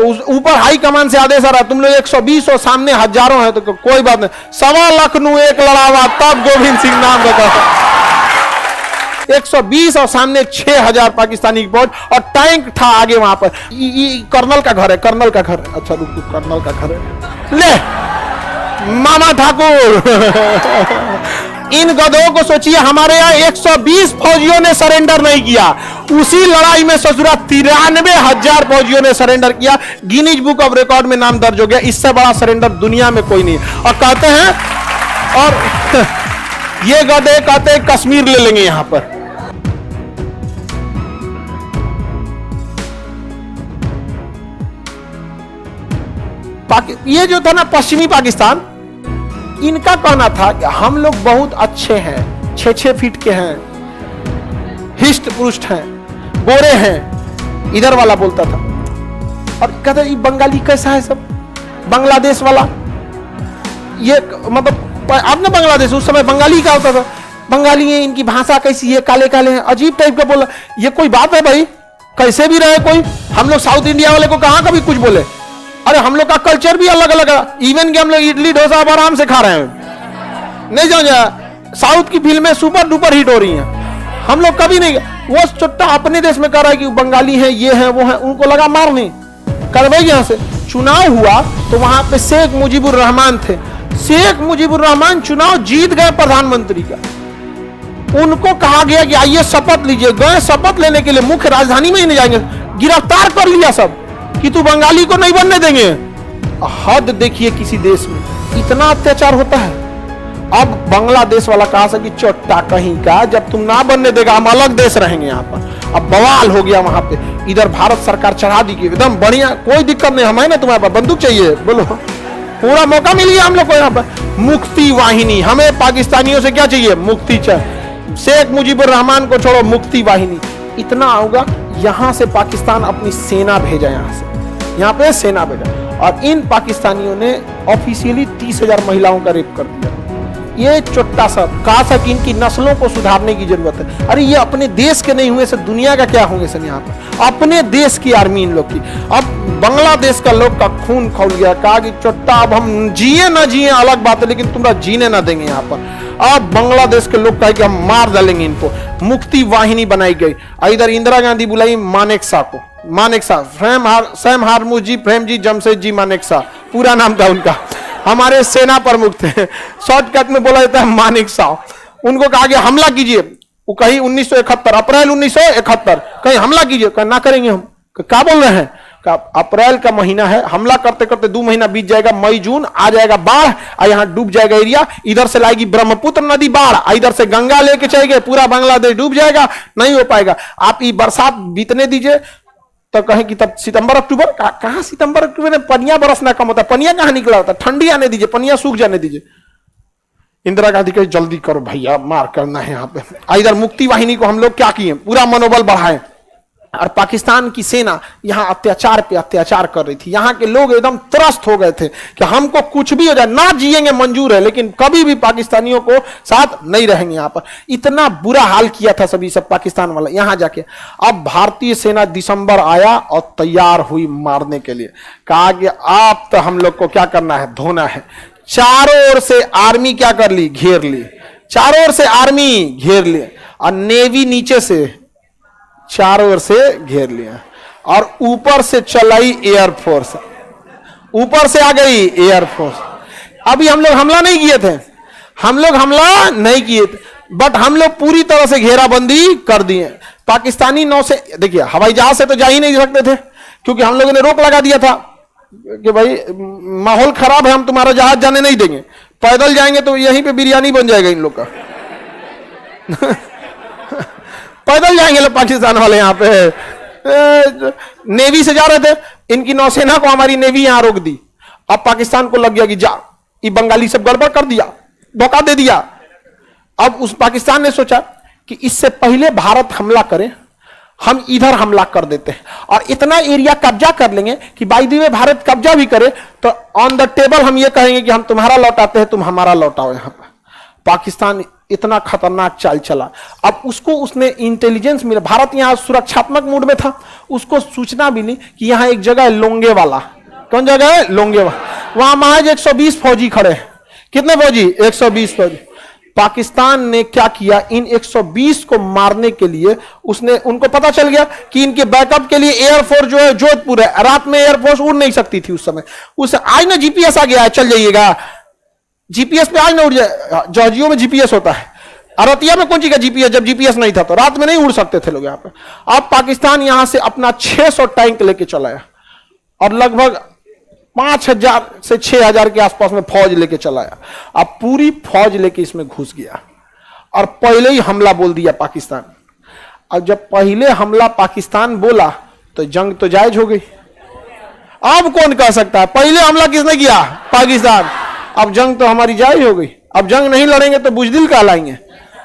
तो ऊपर high command से आदेश आ रहा तुम लोग 120 और सामने हजारों है, तो कोई बात नहीं, 1.25 लाख नु एक लड़ावा तब गोविंद सिंह नाम रखा। 120 और सामने 6000 पाकिस्तानी की फौज और टैंक था आगे वहां पर। कर्नल का घर है, कर्नल का घर। अच्छा रुक, कर्नल का घर है, ले मामा ठाकुर। इन गधों को सोचिए, हमारे यहाँ 120 फौजियों ने सरेंडर नहीं किया, उसी लड़ाई में ससुरा 93,000 फौजियों ने सरेंडर किया। गिनीज बुक ऑफ रिकॉर्ड में नाम दर्ज हो गया। इससे बड़ा सरेंडर दुनिया में कोई नहीं। और कहते हैं, और ये गधे कहते हैं कश्मीर ले लेंगे यहां पर। ये जो था ना पश्चिमी पाकिस्तान, इनका कहना था कि हम लोग बहुत अच्छे हैं, 6-6 फीट के हैं, हिष्ट पुष्ट हैं, गोरे हैं, इधर वाला बोलता था। और कहता ये बंगाली कैसा है सब, बांग्लादेश वाला, ये मतलब अब ना बांग्लादेश, उस समय बंगाली क्या होता था, बंगाली है, इनकी भाषा कैसी है, काले काले हैं, अजीब टाइप का बोला। ये कोई बात है भाई, कैसे भी रहे कोई। हम लोग साउथ इंडिया वाले को कहां कभी कुछ बोले, अरे हम लोग का कल्चर भी अलग अलग है। इवन कि हम लोग इडली डोसा अब आराम से खा रहे हैं, नहीं समझा। साउथ की फिल्में सुपर डुपर हिट हो रही हैं, हम लोग कभी नहीं। वो चुट्टा अपने देश में कह रहा है कि बंगाली है, ये है वो है, उनको लगा मारने करवाई। यहां से चुनाव हुआ तो वहां पे शेख मुजीबुर रहमान थे। शेख मुजीबुर रहमान चुनाव जीत गए प्रधानमंत्री का। उनको कहा गया कि आइए शपथ लीजिए। गए शपथ लेने के लिए, मुख्य राजधानी में ही नहीं जाएंगे, गिरफ्तार कर लिया सब कि तू बंगाली को नहीं बनने देंगे। हद देखिए, किसी देश में इतना अत्याचार होता है। अब बांग्लादेश वाला कहा कि चोट्टा कहीं का, जब तुम ना बनने देगा हम अलग देश रहेंगे यहाँ पर। अब बवाल हो गया वहां पे। इधर भारत सरकार चढ़ा दी कि एकदम बढ़िया, कोई दिक्कत नहीं, हमें ना तुम्हारे पास बंदूक चाहिए, बोलो, पूरा मौका मिल गया हम लोग को यहाँ पर। मुक्ति वाहिनी, हमें पाकिस्तानियों से क्या चाहिए, मुक्ति चाहिए। शेख मुजीबुर रहमान को छोड़ो, मुक्ति वाहिनी। इतना होगा, यहां से पाकिस्तान अपनी सेना भेजा, यहाँ पे सेना भेजा। और इन पाकिस्तानियों ने ऑफिशियली 30,000 महिलाओं का रेप कर दिया। ये चोट्टा सा कहा था कि इनकी नस्लों को सुधारने की जरूरत है। अरे ये अपने देश के नहीं हुए से दुनिया का क्या होंगे सर, यहाँ पर अपने देश की आर्मी इन लोग की। अब बांग्लादेश का लोग का खून खौल गया, कहा कि चोट्टा अब हम जिए ना जिए अलग बात है, लेकिन तुम्हारा जीने ना देंगे यहाँ पर। अब बांग्लादेश के लोग कहे कि हम मार डालेंगे इनको। मुक्ति वाहिनी बनाई गई। इधर इंदिरा गांधी बुलाई मानेकशॉ को, मानेकशॉ, सैम हारमुजी प्रेम जी जमशेद जी मानेकशॉ पूरा नाम था उनका, हमारे सेना प्रमुख थे। शॉर्टकट में बोला जाता है मानेकशॉ। उनको कहा गया हमला कीजिए। वो कहीं 1971 अप्रैल 1971 कहीं हमला कीजिए, कहा ना करेंगे हम। क्या बोल रहे हैं, अप्रैल का महीना है, हमला करते करते 2 महीना बीत जाएगा, मई जून आ जाएगा बाढ़, और यहाँ डूब जाएगा एरिया। इधर से लाएगी ब्रह्मपुत्र नदी बाढ़, इधर से गंगा लेके चलेंगे, पूरा बांग्लादेश डूब जाएगा, नहीं हो पाएगा। आप ये बरसात बीतने दीजिए। तो कहें कि तब सितंबर अक्टूबर, कहां सितंबर अक्टूबर में पनिया बरसना कम होता है, पनिया कहां निकला होता है, ठंडी आने दीजिए, पनिया सूख जाने दीजिए। इंदिरा गांधी कहे जल्दी करो भैया, मार करना है यहाँ पे। इधर मुक्ति वाहिनी को हम लोग क्या किए, पूरा मनोबल बढ़ाए। और पाकिस्तान की सेना यहाँ अत्याचार पे अत्याचार कर रही थी। यहाँ के लोग एकदम त्रस्त हो गए थे कि हमको कुछ भी हो जाए, ना जिएंगे मंजूर है, लेकिन कभी भी पाकिस्तानियों को साथ नहीं रहेंगे यहाँ पर। इतना बुरा हाल किया था सभी सब पाकिस्तान वाला यहाँ जाके। अब भारतीय सेना दिसंबर आया और तैयार हुई मारने के लिए। कहा कि आप तो हम लोग को क्या करना है, धोना है। चारों ओर से आर्मी क्या कर ली, घेर ली। चारों ओर से आर्मी घेर ली और नेवी नीचे से चारों ओर से घेर लिया और ऊपर से चलाई एयरफोर्स, ऊपर से आ गई एयरफोर्स। अभी हम लोग हमला नहीं किए थे, हम लोग हमला नहीं किए थे, बट हम लोग पूरी तरह से घेराबंदी कर दिए। पाकिस्तानी नौसेना, देखिए हवाई जहाज से तो जा ही नहीं सकते थे, क्योंकि हम लोगों ने रोक लगा दिया था कि भाई माहौल खराब है, हम तुम्हारा जहाज जाने नहीं देंगे। पैदल जाएंगे तो यहीं पे बिरयानी बन जाएगा इन लोग का। पैदल जाएंगे लोग पाकिस्तान वाले यहाँ पे। नेवी से जा रहे थे, इनकी नौसेना को हमारी नेवी यहां रोक दी। अब पाकिस्तान को लग गया कि जा, ये बंगाली सब गड़बड़ कर दिया, धोखा दे दिया। अब उस पाकिस्तान ने सोचा कि इससे पहले भारत हमला करे, हम इधर हमला कर देते हैं और इतना एरिया कब्जा कर लेंगे कि बाय द वे भारत कब्जा भी करे तो ऑन द टेबल हम ये कहेंगे कि हम तुम्हारा लौटाते हैं, तुम हमारा लौटाओ यहाँ पर। पाकिस्तान इतना खतरनाक चाल चला। अब उसको उसने इंटेलिजेंस मिला, भारत यहां सुरक्षात्मक मूड में था, उसको सूचना मिली कि यहां एक जगह है लोंगेवाला। कौन जगह है? लोंगेवाला। वहां महज 120 फौजी खड़े हैं। कितने फौजी? 120 फौजी। पाकिस्तान ने क्या किया, इन 120 को मारने के लिए उसने, उनको पता चल गया कि इनके बैकअप के लिए एयरफोर्स जो है जोधपुर है। रात में एयरफोर्स उड़ नहीं सकती थी उस समय। आज ना जीपीएस आ गया है, चल जाइएगा जीपीएस पे, आज ना उड़ जाए। जॉर्जियो में जीपीएस होता है, अरतिया में कौन चीज का जीपीएस? जब जीपीएस नहीं था तो रात में नहीं उड़ सकते थे लोग यहां पे। अब पाकिस्तान यहां से अपना 600 टैंक लेके चला है और लगभग 5000 से 6000 के आसपास में फौज लेके चलाया। अब पूरी फौज लेके इसमें घुस गया और पहले ही हमला बोल दिया पाकिस्तान। अब जब पहले हमला पाकिस्तान बोला तो जंग तो जायज हो गई। अब कौन कह सकता है पहले हमला किसने किया? पाकिस्तान। अब जंग तो हमारी जायज हो गई। अब जंग नहीं लड़ेंगे तो बुजदिल कहलाएंगे।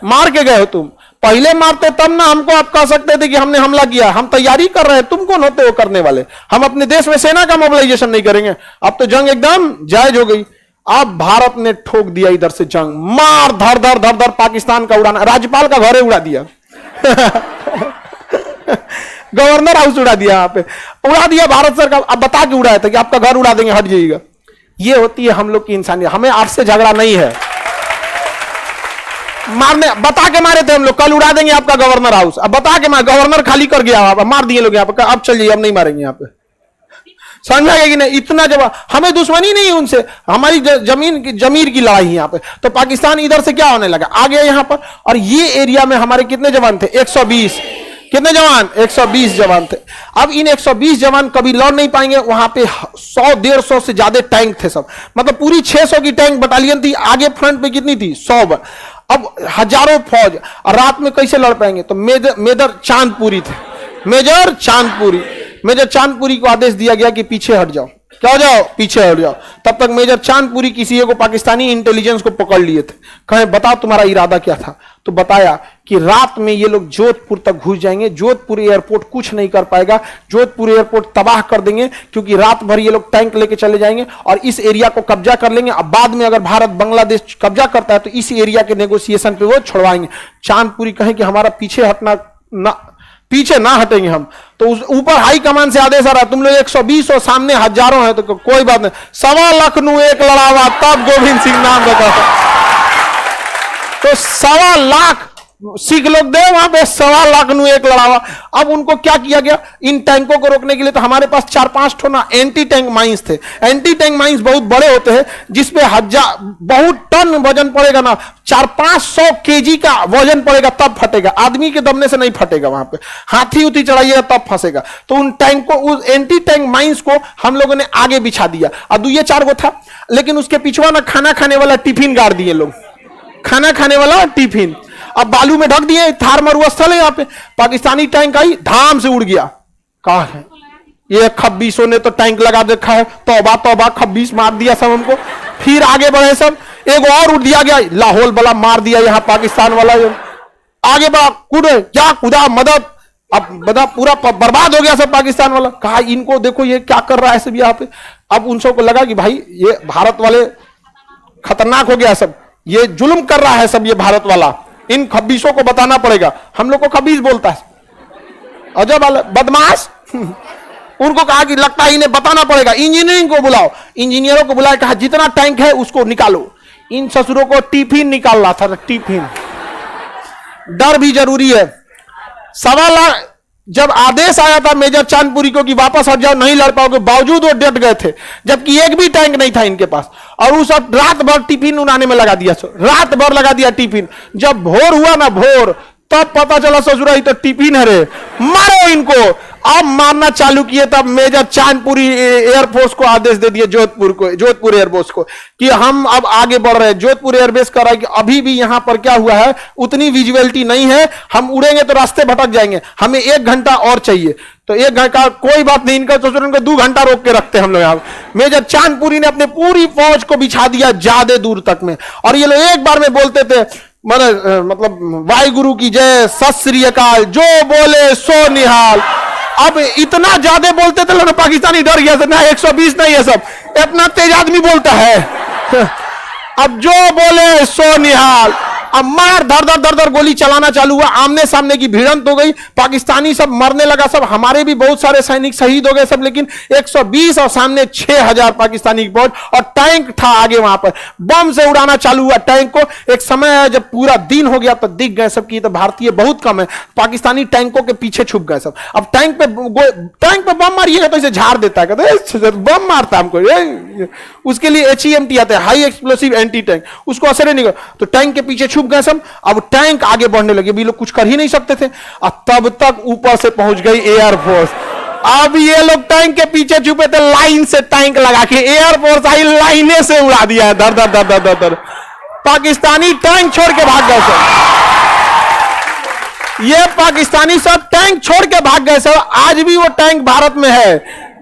मार के गए हो तुम, पहले मारते तब ना हमको आप कह सकते थे कि हमने हमला किया। हम तैयारी कर रहे हैं, तुम कौन होते हो करने वाले? हम अपने देश में सेना का मोबिलाइजेशन नहीं करेंगे। अब तो जंग एकदम जायज हो गई। अब भारत ने ठोक दिया इधर से जंग, मार धर धर धर धर पाकिस्तान का उड़ाना, राज्यपाल का घर उड़ा दिया गवर्नर हाउस उड़ा दिया, यहाँ पे उड़ा दिया भारत सरकार। अब बता के उड़ाया था कि आपका घर उड़ा देंगे, हट जाइएगा। ये होती है हम लोग की इंसानियत। हमें आपसे झगड़ा नहीं है, मारने बता के मारे थे हम लोग, कल उड़ा देंगे आपका गवर्नर हाउस। अब बता के गवर्नर खाली कर गया, मार दिए लोग यहाँ पे। अब चल जाइए, अब नहीं मारेंगे यहाँ पे। समझ में आएगी नहीं? इतना जवाब, हमें दुश्मनी नहीं है उनसे, हमारी जमीर की लड़ाई है यहाँ पे। तो पाकिस्तान इधर से क्या होने लगा, आ गया यहाँ पर। और ये एरिया में हमारे कितने जवान थे? 120। कितने जवान? 120 जवान थे। अब इन 120 जवान कभी लड़ नहीं पाएंगे। वहां पे 100-150 से ज्यादा टैंक थे सब, मतलब पूरी 600 की टैंक बटालियन थी। आगे फ्रंट पे कितनी थी? 100। अब हजारों फौज, और रात में कैसे लड़ पाएंगे? तो मेजर चांदपुरी थे, मेजर चांदपुरी को आदेश दिया गया कि पीछे हट जाओ। क्या हो जाओ? पीछे हट जाओ। तब तक मेजर चांदपुरी किसी को पाकिस्तानी इंटेलिजेंस को पकड़ लिए थे। कहे बताओ तुम्हारा इरादा क्या था? तो बताया कि रात में ये लोग जोधपुर तक घुस जाएंगे, जोधपुर एयरपोर्ट कुछ नहीं कर पाएगा, जोधपुर एयरपोर्ट तबाह कर देंगे, क्योंकि रात भर ये लोग टैंक लेके चले जाएंगे और इस एरिया को कब्जा कर लेंगे। अब बाद में अगर भारत बांग्लादेश कब्जा करता है तो इस एरिया के नेगोशिएशन पे वो छुड़वाएंगे। चांदपुरी कहे कि हमारा पीछे हटना ना, पीछे ना हटेंगे हम। तो उस ऊपर हाई कमान से आदेश आ रहा, तुम लोग 120 और सामने हजारों हैं, तो कोई बात नहीं, 1.25 लाख नु एक लड़ावा, तब गोविंद सिंह नाम रखा था। तो 1.25 लाख सिख लोग दे वहां पे, 1.25 लाख नु एक लड़ावा। अब उनको क्या किया गया, इन टैंकों को रोकने के लिए तो हमारे पास 4-5 ठो ना एंटी टैंक माइंस थे। एंटी टैंक माइंस बहुत बड़े होते हैं, जिसपे बहुत टन वजन पड़ेगा ना, 400-500 केजी का वजन पड़ेगा तब फटेगा, आदमी के दबने से नहीं फटेगा। वहां पे हाथी उथी चढ़ाइएगा तब फंसेगा। तो उन टैंक को, उस एंटी टैंक माइंस को हम लोगों ने आगे बिछा दिया। और 2-4 गो था, लेकिन उसके पिछवा ना खाना खाने वाला टिफिन गाड़ दिए लोग, खाना खाने वाला टिफिन। अब बालू में ढक दिए, थार मरुस्थल है यहाँ पे। पाकिस्तानी टैंक आई, धाम से उड़ गया। कहा है ये खब्बीसों ने तो टैंक लगा देखा है, तौबा तौबा, खब्बीस मार दिया सब हमको। फिर आगे बढ़े सब, एक और उड़ दिया गया, लाहौल वाला मार दिया यहाँ पाकिस्तान वाला। आगे बढ़ा, कूदे, क्या कूदा, मदद। अब बता पूरा बर्बाद हो गया सब पाकिस्तान वाला। कहा इनको देखो ये क्या कर रहा है सब यहाँ पे। अब उन सबको लगा कि भाई ये भारत वाले खतरनाक हो गया सब, ये जुल्म कर रहा है सब ये भारत वाला, इन खब्बीसों को बताना पड़ेगा। हम लोग को खब्बीस बोलता है, अजब वाला बदमाश। उनको कहा कि लगता है इन्हें बताना पड़ेगा, इंजीनियरिंग को बुलाओ। इंजीनियरों को बुलाया, कहा जितना टैंक है उसको निकालो। इन ससुरों को टिफिन निकाल रहा था, टिफिन। डर भी जरूरी है। 1.25 लाख जब आदेश आया था मेजर चांदपुरी को कि वापस हट जाओ, नहीं लड़ पाओगे, बावजूद वो डट गए थे, जबकि एक भी टैंक नहीं था इनके पास। और वो सब रात भर टिफिन उड़ाने में लगा दिया, रात भर लगा दिया टिफिन। जब भोर हुआ ना, भोर, तब पता चला ससुरा ही तो टिफिन है रे, मारो इनको। अब मारना चालू किए, तब मेजर चांदपुरी एयरफोर्स को आदेश दे दिए, जोधपुर एयरफोर्स को, कि हम अब आगे बढ़ रहे हैं। जोधपुर एयरबेस कह रहा है कि अभी भी यहां पर क्या हुआ है, उतनी विजिबिलिटी नहीं है, हम उड़ेंगे तो रास्ते भटक जाएंगे, हमें 1 घंटा और चाहिए। तो 1 घंटा कोई बात नहीं, इनका तो उनको 2 घंटा रोक के रखते हैं हम लोग यहाँ। मेजर चांदपुरी ने अपने पूरी फौज को बिछा दिया ज्यादा दूर तक में, और ये लोग एक बार में बोलते थे, मतलब वाहिगुरु की जय, सत श्री अकाल, जो बोले सो निहाल। अब इतना ज्यादा बोलते थे लोग, पाकिस्तानी डर गया था ना, 120 नहीं है सब, इतना तेज आदमी बोलता है। अब जो बोले सो निहाल। अब मार धर धर धर धर गोली चलाना चालू हुआ, आमने सामने की भिड़ंत हो गई, पाकिस्तानी सब मरने लगा सब, हमारे भी बहुत सारे सैनिक शहीद हो गए सब, लेकिन 120 और सामने 6000 पाकिस्तानी की फौज, और टैंक था आगे, वहां पर बम से उड़ाना चालू हुआ टैंक को। एक समय है जब पूरा दिन हो गया तो दिख गए सब की तो भारतीय बहुत कम है, पाकिस्तानी टैंकों के पीछे छुप गए सब। अब टैंक पे बम मारिएगा तो इसे झाड़ देता है, कहते बम मारता हमको, उसके लिए HEMT आते हैं, हाई एक्सप्लोसिव एंटी टैंक, उसको असर नहीं कर, तो टैंक के पीछे छुप गए सब। अब टैंक आगे बढ़ने लगे, भी लोग कुछ कर ही नहीं सकते थे, और तब तक ऊपर से पहुंच गई एयरफोर्स। अब ये लोग टैंक के पीछे छुपे थे, लाइन से टैंक लगा के एयरफोर्स आई, लाइने से उड़ा दिया है, दर दर दर दर दर दर। पाकिस्तानी टैंक छोड़ के भाग गए सब, ये पाकिस्तानी सब टैंक छोड़ के भाग गए सब। आज भी वो टैंक भारत में है,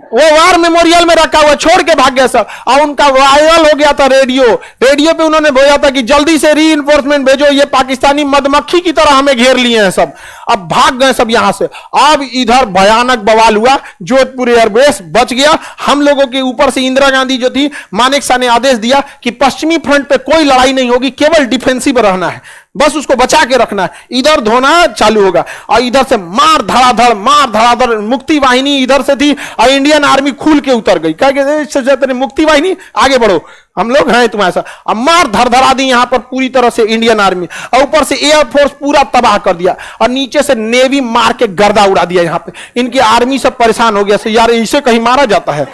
वो वार मेमोरियल में रखा हुआ, छोड़ के भाग गया सब। और उनका वायरल हो गया था रेडियो पे उन्होंने बोला था कि जल्दी से रीइंफोर्समेंट भेजो, ये पाकिस्तानी मधुमक्खी की तरह हमें घेर लिए हैं सब। अब भाग गए सब यहां से। अब इधर भयानक बवाल हुआ, जोधपुर एयरबेस बच गया। हम लोगों के ऊपर से इंदिरा गांधी जो थी, मानेकशॉ ने आदेश दिया कि पश्चिमी फ्रंट पे कोई लड़ाई नहीं होगी, केवल डिफेंसिव रहना है, बस उसको बचा के रखना है, इधर धोना चालू होगा। और इधर से मार धड़ाधड़ मुक्ति वाहिनी इधर से थी, और इंडियन आर्मी खुल के उतर गई, क्या कहते मुक्ति वाहिनी आगे बढ़ो, हम लोग हैं तुम्हारे साथ। अब मार धड़धड़ा दी यहां पर पूरी तरह से इंडियन आर्मी, और ऊपर से एयरफोर्स पूरा तबाह कर दिया, और नीचे से नेवी मार के गर्दा उड़ा दिया यहां पे। इनकी आर्मी सब परेशान हो गया, यार इसे कहीं मारा जाता है,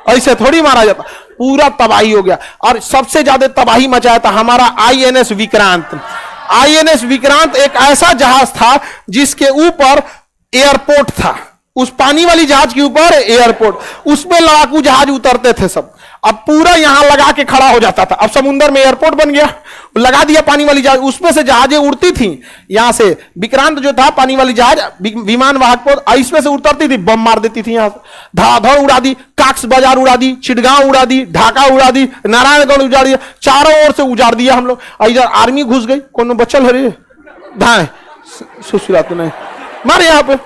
ऐसे थोड़ी मारा जाता, पूरा तबाही हो गया। और सबसे ज्यादा तबाही मचाया था हमारा INS विक्रांत। INS विक्रांत एक ऐसा जहाज था जिसके ऊपर एयरपोर्ट था, उस पानी वाली जहाज के ऊपर एयरपोर्ट, उसमें लड़ाकू जहाज उतरते थे सब। अब पूरा यहां लगा के खड़ा हो जाता था, अब समुद्र में एयरपोर्ट बन गया, लगा दिया पानी वाली जहाज, उसमें से जहाजें उड़ती थी। यहां से विक्रांत जो था पानी वाली जहाज, विमान वाहक पोत, इसमें से उतरती थी, बम मार देती थी, यहां से धड़ाधड़ उड़ा दी, काक्स बाजार उड़ा दी, चिटगांव उड़ा दी, ढाका उड़ा दी, नारायणगढ़ उजाड़ दिया, चारों ओर से उजाड़ दिया हम लोग। इधर आर्मी घुस गई, कौन बचल है रे धाए सुसुरात नहीं मारे, यहाँ पे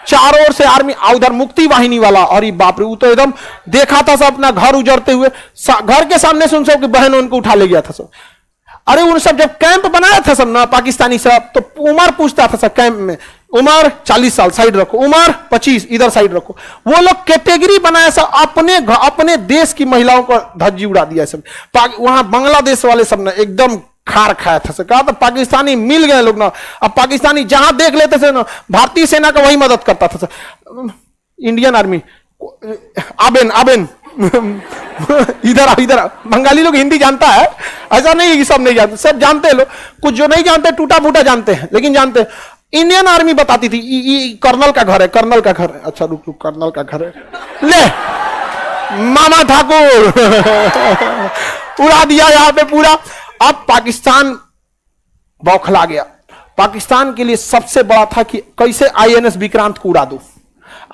चारों ओर से आर्मी, उधर मुक्ति वाहिनी वाला, और ये बाप रे, वो तो एकदम देखा था सब अपना घर उजड़ते हुए, घर के सामने सुन सब की बहन उनको उठा ले गया था सब। अरे उन सब जब कैंप बनाया था सब ना पाकिस्तानी सब, तो उमर पूछता था सब कैंप में, उमर 40 साल साइड रखो, उमर 25 इधर साइड रखो। वो लोग कैटेगरी बनाया सब, अपने देश की महिलाओं को धज्जी उड़ा दिया सब। वहां बांग्लादेश वाले सब ना एकदम खार खाया था, कहा था पाकिस्तानी मिल गए लोग ना। अब पाकिस्तानी जहां देख लेते थे ना, भारतीय सेना का वही मदद करता था। इंडियन आर्मी आबेन इधर बंगाली लोग हिंदी जानता है, ऐसा नहीं कि सब नहीं जानते, सब जानते हैं लोग, कुछ जो नहीं जानते टूटा फूटा जानते हैं, लेकिन जानते हैं। इंडियन आर्मी बताती थी कर्नल का घर है, कर्नल का घर है, अच्छा रुक कर्नल का घर है, ले मामा ठाकुर उड़ा दिया यहां पे पूरा। अब पाकिस्तान बौखला गया। पाकिस्तान के लिए सबसे बड़ा था कि कैसे INS विक्रांत को उड़ा दो,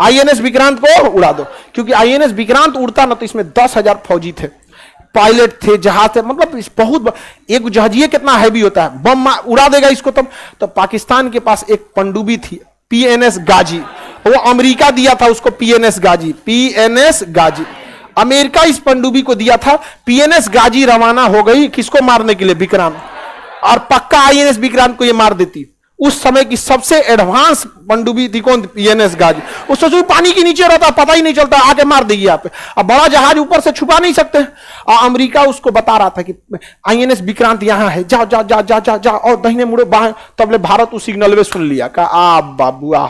INS विक्रांत को उड़ा दो, क्योंकि INS विक्रांत उड़ता ना तो इसमें 10,000 फौजी थे, पायलट थे, जहाज थे, मतलब बहुत एक जहाजिए कितना हैवी होता है, बम उड़ा देगा इसको तब। तो पाकिस्तान के पास एक पनडुब्बी थी PNS गाजी, वो अमेरिका दिया था उसको PNS गाजी, अमेरिका इस पनडुब्बी को दिया था। PNS गाजी रवाना हो गई किसको मारने के लिए, विक्रांत, और पक्का INS विक्रांत को ये मार देती। उस समय की सबसे एडवांस पनडुब्बी थी कौन, PNS गाजी। उस सोचो पानी के नीचे रहता, पता ही नहीं चलता, आके मार देगी यहाँ पे। अब बड़ा जहाज ऊपर से छुपा नहीं सकते, और अमेरिका उसको बता रहा था कि INS विक्रांत यहाँ है, जा जा जा जा जा जा, और दाहिने मुड़ो बाएं। तबले भारत उस सिग्नल में सुन लिया, कहा आ बाबू आ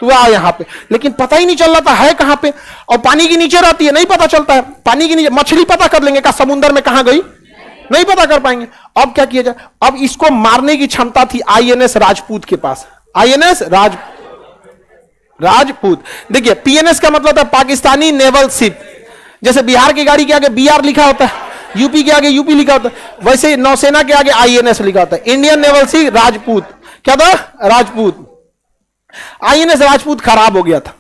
तू आ यहाँ पे, लेकिन पता ही नहीं चल रहा था है कहां पे, और पानी के नीचे रहती है, नहीं पता चलता है। पानी के नीचे मछली पता कर लेंगे, का समुद्र में कहां गई नहीं पता कर पाएंगे। अब क्या किया जाए, अब इसको मारने की क्षमता थी INS राजपूत के पास, INS राजपूत। देखिए PNS का मतलब है पाकिस्तानी नेवल शिप, जैसे बिहार की गाड़ी के आगे BR लिखा होता है, यूपी के आगे UP लिखा होता है, वैसे नौसेना के आगे INS लिखा होता है, इंडियन नेवल शिप राजपूत। क्या था, राजपूत। INS राजपूत खराब हो गया था,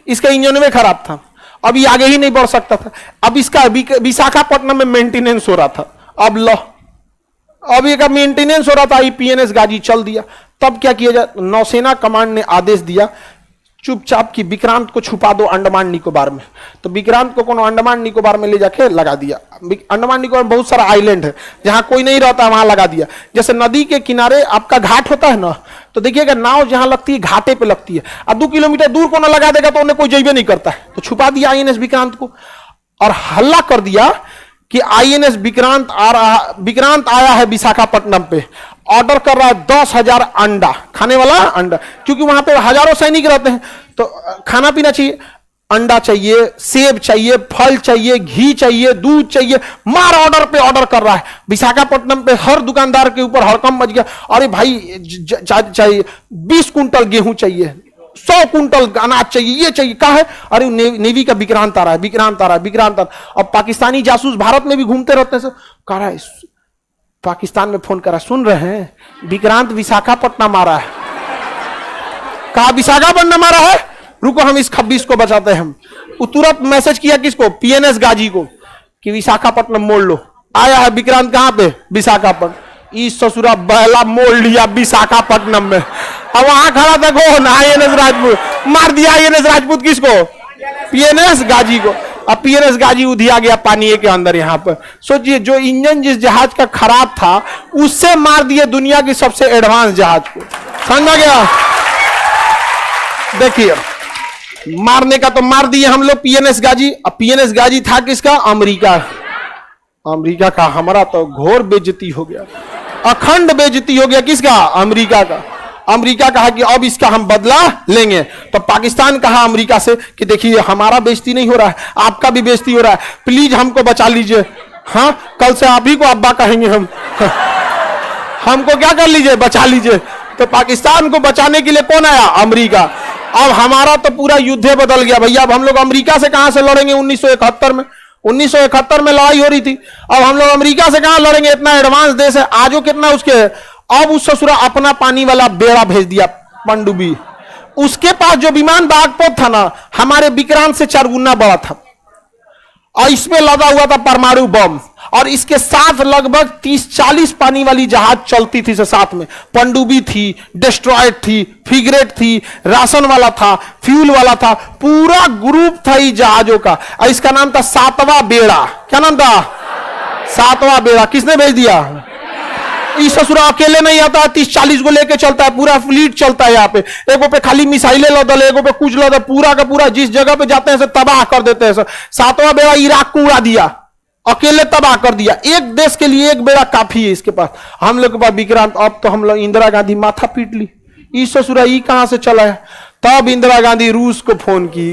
इसका इंजन में खराब था, अभी आगे ही नहीं बढ़ सकता था। अब इसका विशाखापट्टनम में मेंटेनेंस हो रहा था, अब लो अब ये का मेंटेनेंस हो रहा था, PNS गाजी चल दिया। तब क्या किया जाए, नौसेना कमांड ने आदेश दिया चुपचाप की विक्रांत को छुपा दो अंडमान निकोबार में। तो विक्रांत को कोनो अंडमान निकोबार में ले जाके लगा दिया। अंडमान निकोबार में बहुत सारा आइलैंड है जहां कोई नहीं रहता, वहां लगा दिया। जैसे नदी के किनारे आपका घाट होता है ना, तो देखिएगा नाव जहां लगती है घाटे पे लगती है, और 2 किलोमीटर दूर को ना लगा देगा तो उन्हें कोई जइबे नहीं करता है। तो छुपा दिया INS विक्रांत को और हल्ला कर दिया कि INS विक्रांत आ रहा, विक्रांत आया है विशाखापट्टनम पे, ऑर्डर कर रहा है 10,000 अंडा, खाने वाला अंडा, क्योंकि वहां पे हजारों सैनिक रहते हैं तो खाना पीना चाहिए, अंडा चाहिए, सेब चाहिए, फल चाहिए, घी चाहिए, दूध चाहिए, मार ऑर्डर पे ऑर्डर कर रहा है। विशाखापट्टनम पे हर दुकानदार के ऊपर हड़कंप मच गया, अरे भाई चाहिए 20 कुंटल गेहूं चाहिए, 100 कुंटल अनाज चाहिए, ये चाहिए, कहा है, अरे नेवी का विक्रांत आ रहा है, विक्रांत आ रहा है, विक्रांत आ रहा है। अब पाकिस्तानी जासूस भारत में भी घूमते रहते हैं, कह रहा है पाकिस्तान में फोन करा, सुन रहे हैं विक्रांत विशाखापट्टनम आ रहा है। कहा विशाखापट्टनम आ रहा है, रुको हम इस खब्बीस को बचाते हैं। हम तुरंत मैसेज किया किसको, PNS गाजी को, कि विशाखापट्टनम मोड़ लो, आया है विक्रांत कहां पे, विशाखापट्टनम। इस ससुरा बहला मोड़ लिया विशाखापट्टनम में। अब वहां खड़ा था कौन, INS राजपूत, मार दिया INS राजपूत किसको, PNS गाजी को। अब PNS गाजी उधिया गया पानी के अंदर। यहां पर सोचिए, जो इंजन जिस जहाज का खराब था उससे मार दिए दुनिया की सबसे एडवांस जहाज को, समझा गया। देखिए मारने का तो मार दिए हम लोग PNS गाजी। अब PNS गाजी था किसका, अमेरिका, अमेरिका का। हमारा तो घोर बेइज्जती हो गया, अखंड बेइज्जती हो गया, किसका, अमेरिका का। अमेरिका कहा कि अब इसका हम बदला लेंगे। तो पाकिस्तान कहा अमेरिका से कि देखिए हमारा बेइज्जती नहीं हो रहा है, आपका भी बेइज्जती हो रहा है, प्लीज हमको बचा लीजिए। हाँ, कल से आप ही को अब्बा कहेंगे हम। हमको क्या कर लीजिए, बचा लीजिए। तो पाकिस्तान को बचाने के लिए कौन आया, अमेरिका। अब हमारा तो पूरा युद्ध बदल गया भैया। अब हम लोग अमेरिका से कहां से लड़ेंगे, 1971 में, 1971 में लड़ाई हो रही थी। अब हम लोग अमेरिका से कहां लड़ेंगे, इतना एडवांस देश है। आजो कितना उसके, अब उस ससुरा अपना पानी वाला बेड़ा भेज दिया पनडुब्बी। उसके पास जो विमान बागपत था ना, हमारे विक्रांत से 4 गुना बड़ा था, और इसमें लगा हुआ था परमाणु बम। और इसके साथ लगभग 30-40 पानी वाली जहाज चलती थी, साथ में पनडुब्बी थी, डिस्ट्रॉयर थी, फ्रिगेट थी, राशन वाला था, फ्यूल वाला था, पूरा ग्रुप था इस जहाजों का। और इसका नाम था 7वां बेड़ा। क्या नाम था, 7वां बेड़ा। किसने भेज दिया, इस ससुरा अकेले नहीं आता, 30-40 को लेके चलता है, पूरा फ्लीट चलता है यहाँ पे। एगो पे खाली मिसाइलें लदल, एगो पे कुछ लदल, पूरा का पूरा जिस जगह पे जाते हैं सब तबाह कर देते हैं। 7वां बेड़ा इराक को उड़ा दिया, अकेले तबाह कर दिया। एक देश के लिए एक बेड़ा काफी है इसके पास। हम लोग के पास विक्रांत। अब तो हम लोग इंदिरा गांधी माथा पीट ली, इस ससुरा ई कहां से चला है। तब इंदिरा गांधी रूस को फोन की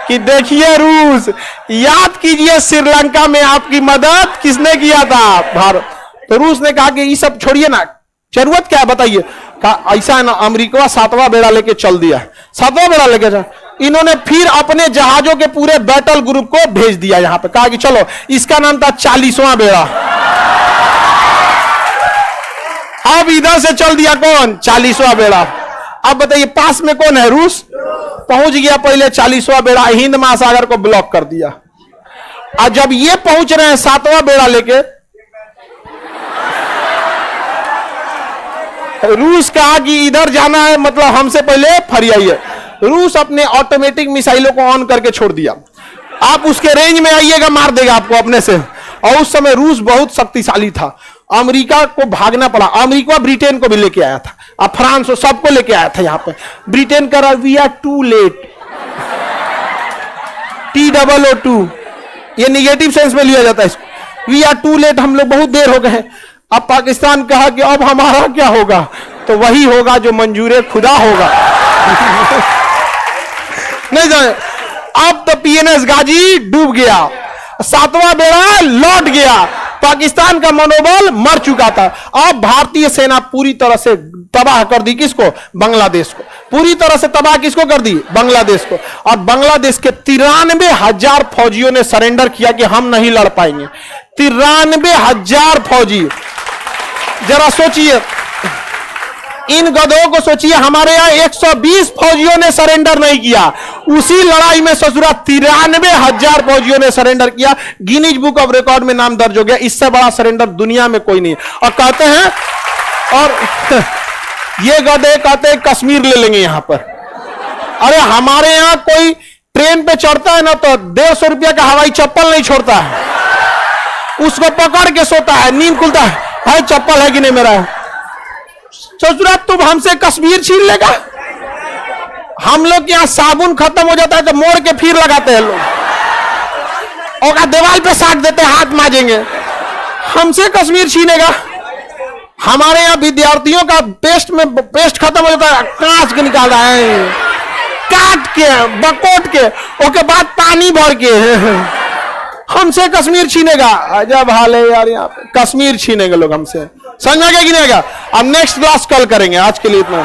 कि देखिए रूस, याद कीजिए श्रीलंका में आपकी मदद किसने किया था, भारत। तो रूस ने कहा कि ये सब छोड़िए ना, जरूरत क्या है बताइए। कहा ऐसा है ना, अमेरिका 7वां बेड़ा लेके चल दिया, 7वां बेड़ा लेके चल। इन्होंने फिर अपने जहाजों के पूरे बैटल ग्रुप को भेज दिया यहां पे, कहा कि चलो, इसका नाम था 40वां बेड़ा। अब इधर से चल दिया कौन, 40वां बेड़ा। अब बताइए पास में कौन है, रूस। पहुंच गया पहले 40वां बेड़ा, हिंद महासागर को ब्लॉक कर दिया। और जब ये पहुंच रहे हैं 7वां बेड़ा लेके, रूस कहा कि इधर जाना है, मतलब हमसे पहले फरियाइए। रूस अपने ऑटोमेटिक मिसाइलों को ऑन करके छोड़ दिया, आप उसके रेंज में आइएगा, मार देगा आपको अपने से। और उस समय रूस बहुत शक्तिशाली था, अमेरिका को भागना पड़ा। अमेरिका ब्रिटेन को भी लेके आया था, अब फ्रांस सबको लेके आया था यहां पे। ब्रिटेन कर रहा, we are to late, TOO2, ये निगेटिव सेंस में लिया जाता है इसको। वी आर टू लेट, हम लोग बहुत देर हो गए हैं। अब पाकिस्तान कहा कि अब हमारा क्या होगा, तो वही होगा जो मंजूर खुदा होगा। नहीं जाने, अब तो PNS गाजी डूब गया, 7वां बेड़ा लौट गया, पाकिस्तान का मनोबल मर चुका था। अब भारतीय सेना पूरी तरह से तबाह कर दी किसको, बांग्लादेश को। पूरी तरह से तबाह किसको कर दी, बांग्लादेश को। और बांग्लादेश के 93,000 फौजियों ने सरेंडर किया कि हम नहीं लड़ पाएंगे। 93,000 फौजी, जरा सोचिए, इन गधों को सोचिए। हमारे यहां 120 फौजियों ने सरेंडर नहीं किया, उसी लड़ाई में ससुरा 93,000 फौजियों ने सरेंडर किया। गिनीज बुक ऑफ रिकॉर्ड में नाम दर्ज हो गया। इससे बड़ा सरेंडर दुनिया में कोई नहीं। और कहते हैं, और ये गधे कहते हैं कश्मीर ले लेंगे यहां पर। अरे हमारे यहां कोई ट्रेन पे चढ़ता है ना तो 150 रुपया का हवाई चप्पल नहीं छोड़ता है, उसको पकड़ के सोता है, नींद खुलता है, भाई चप्पल है कि नहीं मेरा। सोच रहा तुम हमसे कश्मीर छीन लेगा। हम लोग यहाँ साबुन खत्म हो जाता है तो मोड़ के फिर लगाते हैं लोग, और दीवार पे साट देते हैं, हाथ मांजेंगे। हमसे कश्मीर छीनेगा। हमारे यहाँ विद्यार्थियों का पेस्ट खत्म हो जाता है, कांच के निकाल रहा है, काट के बकोट के, उसके बाद पानी भर के। हमसे कश्मीर छीनेगा। अजब हाल है यार, यहाँ पे कश्मीर छीनेंगे लोग हमसे। समझ में आ गया कि नहीं आएगा? अब नेक्स्ट क्लास कल करेंगे, आज के लिए इतना।